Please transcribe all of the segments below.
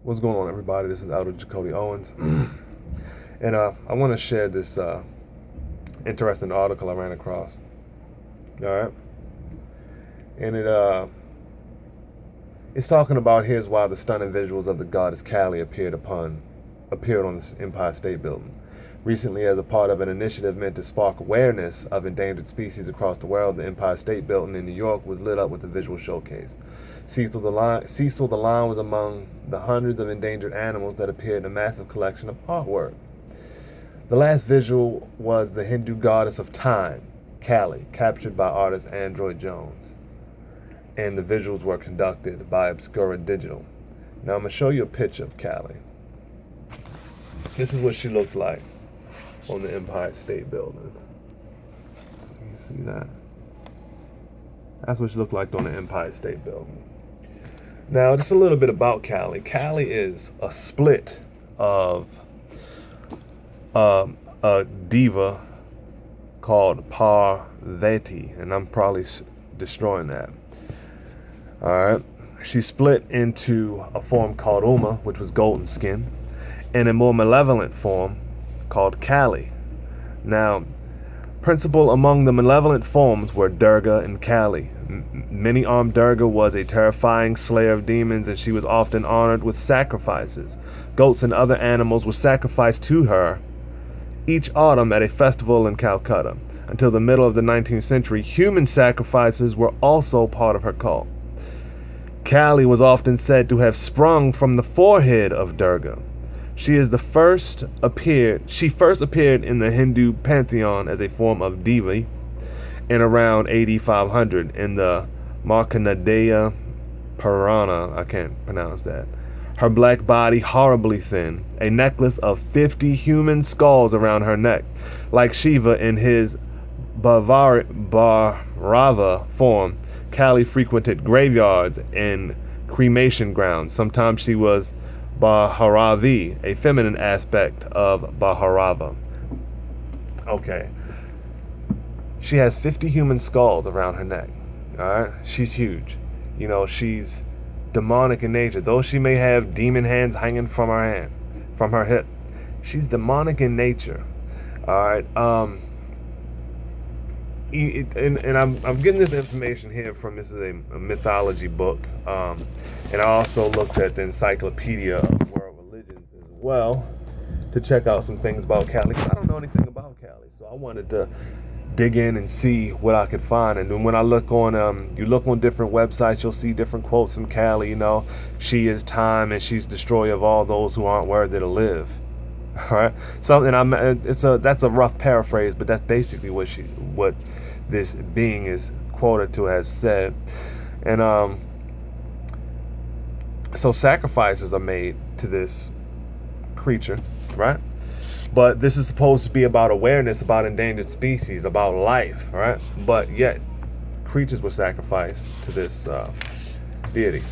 What's going on, everybody? This is Elder Jacoby Owens, and I want to share this interesting article I ran across. All right, and it's talking about here's why the stunning visuals of the goddess Kali appeared on the Empire State Building recently as a part of an initiative meant to spark awareness of endangered species across the world. The Empire State Building in New York was lit up with a visual showcase. Cecil the Lion was among the hundreds of endangered animals that appeared in a massive collection of artwork. The last visual was the Hindu goddess of time, Kali, captured by artist Android Jones. And the visuals were conducted by Obscura Digital. Now I'm going to show you a picture of Kali. This is what she looked like on the Empire State Building. You see that? That's what she looked like on the Empire State Building. Now, just a little bit about Kali. Kali is a split of a diva called Parvati, and I'm probably destroying that. All right. She split into a form called Uma, which was golden skin, and a more malevolent form called Kali. Now, principal among the malevolent forms were Durga and Kali. Many-armed Durga was a terrifying slayer of demons, and she was often honored with sacrifices. Goats and other animals were sacrificed to her each autumn at a festival in Calcutta. Until the middle of the 19th century, human sacrifices were also part of her cult. Kali was often said to have sprung from the forehead of Durga. She first appeared in the Hindu pantheon as a form of Devi in around AD 500 in the Markandeya Purana. I can't pronounce that. Her black body, horribly thin, a necklace of 50 human skulls around her neck. Like Shiva in his Bhairava form, Kali frequented graveyards and cremation grounds. Sometimes she was Bhairavi, a feminine aspect of Bhairava. Okay. She has 50 human skulls around her neck. All right? She's huge. You know, she's demonic in nature. Though she may have demon hands hanging from her hip, she's demonic in nature. All right? And I'm getting this information here from, this is a mythology book, and I also looked at the Encyclopedia of World Religions as well to check out some things about Kali, because I don't know anything about Kali, so I wanted to dig in and see what I could find. And then when I look on, you look on different websites, you'll see different quotes from Kali. You know, she is time and she's destroyer of all those who aren't worthy to live. All right, so and that's a rough paraphrase, but that's basically what this being is quoted to have said. And so sacrifices are made to this creature, right? But this is supposed to be about awareness, about endangered species, about life, right? But yet creatures were sacrificed to this deity.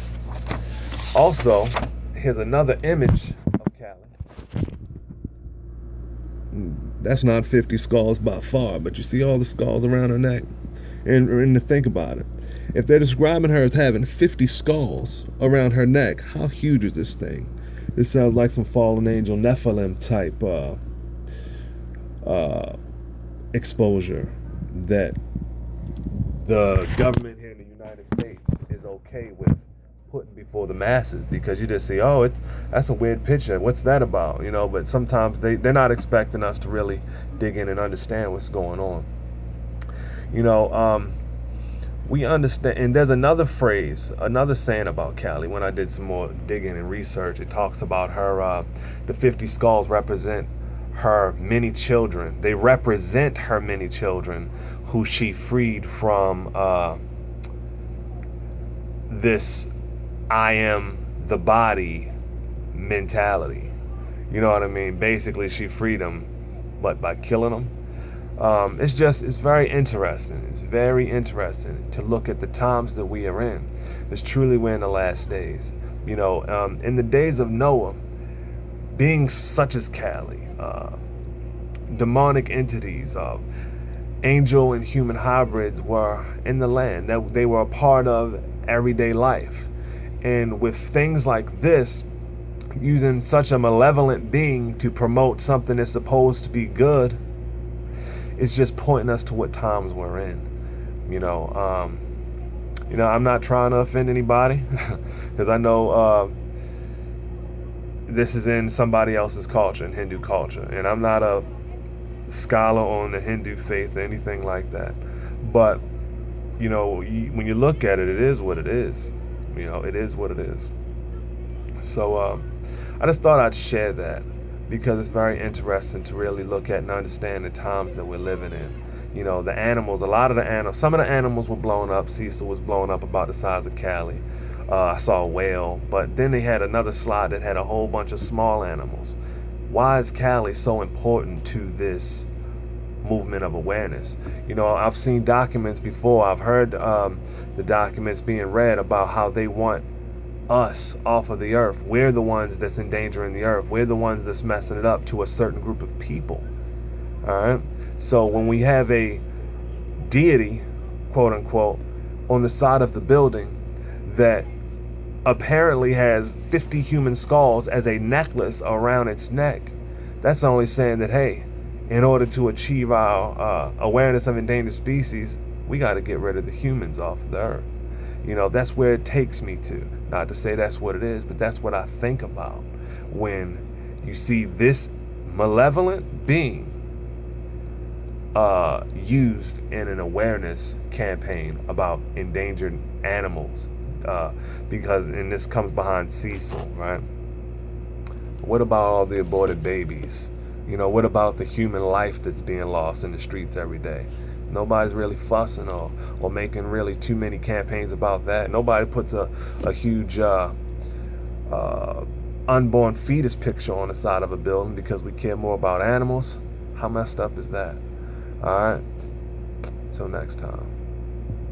Also, here's another image of Kali. That's not 50 skulls by far, but you see all the skulls around her neck? And to think about it, if they're describing her as having 50 skulls around her neck, how huge is this thing? This sounds like some fallen angel Nephilim type exposure that the government here in the United States is okay with putting before the masses, because you just see, oh, that's a weird picture, what's that about, you know? But sometimes they're not expecting us to really dig in and understand what's going on, you know. We understand, and there's another saying about Kali. When I did some more digging and research, it talks about her, the 50 skulls represent her many children. They represent her many children who she freed from this I am the body mentality. You know what I mean? Basically, she freed them, but by killing them. It's very interesting. It's very interesting to look at the times that we are in. It's truly, we're in the last days. You know, in the days of Noah, beings such as Kali, demonic entities, angel and human hybrids were in the land. That they were a part of everyday life. And with things like this, using such a malevolent being to promote something that's supposed to be good, it's just pointing us to what times we're in. I'm not trying to offend anybody because I know this is in somebody else's culture, in Hindu culture, and I'm not a scholar on the Hindu faith or anything like that. But when you look at it, it is what it is. It is what it is. So I just thought I'd share that because it's very interesting to really look at and understand the times that we're living in. The animals, some of the animals were blown up. Cecil was blown up about the size of Cali. I saw a whale, but then they had another slide that had a whole bunch of small animals. Why is Cali so important to this movement of awareness? I've seen documents before. I've heard the documents being read about how they want us off of the earth. We're the ones that's endangering the earth. We're the ones that's messing it up to a certain group of people. All right. So when we have a deity, quote unquote, on the side of the building that apparently has 50 human skulls as a necklace around its neck, that's only saying that, hey, in order to achieve our awareness of endangered species, we got to get rid of the humans off of the earth. That's where it takes me to. Not to say that's what it is, but that's what I think about when you see this malevolent being used in an awareness campaign about endangered animals. And this comes behind Cecil, right? What about all the aborted babies? What about the human life that's being lost in the streets every day? Nobody's really fussing or making really too many campaigns about that. Nobody puts a huge unborn fetus picture on the side of a building because we care more about animals. How messed up is that? All right. Till next time.